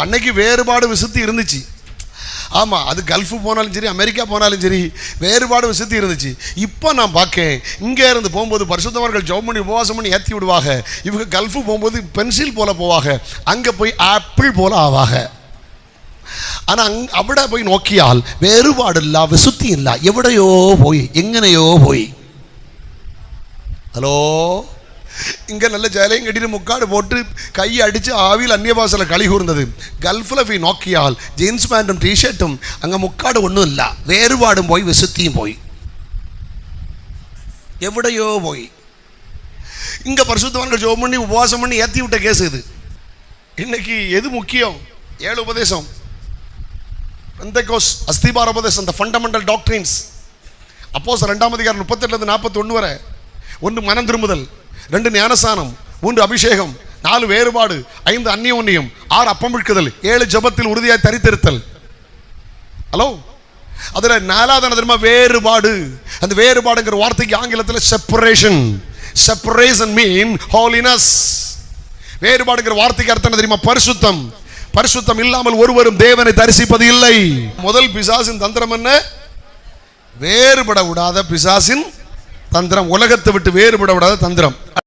அன்னைக்கு வேறுபாடு விசுத்தி இருந்துச்சு. ஆமாம், அது கல்ஃபு போனாலும் சரி, அமெரிக்கா போனாலும் சரி, வேறுபாடு விசுத்தி இருந்துச்சு. இப்போ நான் பார்க்கேன், இங்கே இருந்து போகும்போது பரிசுத்தவான்கள் ஜெபம் பண்ணி உபவாசம் பண்ணி ஏற்றி விடுவாங்க. இவங்க கல்ஃபு போகும்போது பென்சில் போல போவாங்க, அங்கே போய் ஆப்பிள் போல ஆவாங்க. ஆனால் അവിടെ போய் നോക്കിയാൽ വേറുപാടില്ല, വിശുദ്ധി ഇല്ല, എവിടെയോ പോയി, എങ്ങനെയോ പോയി. ഹലോ, இங்கே நல்ல ஜாலையும் கட்டிட்டு முக்காடு போட்டு கையை அடித்து ஆவியில் அந்நிய பாஷையில் களி கூர்ந்தது. கல்ஃபில் போய் நோக்கியால் ஜீன்ஸ் பேண்ட்டும் டிஷர்ட்டும், அங்கே முக்காடு ஒன்றும் இல்லை, வேறுபாடும் போய் விசுத்தியும் போய் எவிடையோ போய். இங்கே பரிசுத்தவான்கள் ஜெபம் பண்ணி உபவாசம் பண்ணி ஏற்றி விட்ட கேஸ் இது. இன்னைக்கு எது முக்கியம்? 7 உபதேசம், பெந்தெகோஸ் அஸ்திபார உபதேசம், the fundamental doctrines. அப்போஸ்தலர் 2ஆம் அதிகாரம் 38-41 வரை. 1 மனம் திரும்புதல், 2 ஞானஸ்நானம், 3 அபிஷேகம், 4 வேறுபாடு, 5 அந்நியோன்யம், 6 அப்பமிழ்க்குதல், 7 ஜெபத்தில் உறுதியாய் தரித்திருத்தல். ஹலோ, அதுல 4வது தெரியுமா? வேறுபாடு. அந்த வேறுபாடுங்கிற வார்த்தைக்கு ஆங்கிலத்தில் செப்பரேஷன். செப்பரேஷன் மீன் ஹோலினஸ். வேறுபாடுங்கிற வார்த்தைக்கு அர்த்தம் தெரியுமா? பரிசுத்தம். பரிசுத்தம் இல்லாமல் ஒருவரும் தேவனை தரிசிப்பது இல்லை. முதல் பிசாசின் தந்திரம் என்ன? வேறுபட விடாத பிசாசின் தந்திரம், உலகத்தை விட்டு வேறுபட விடாத தந்திரம்.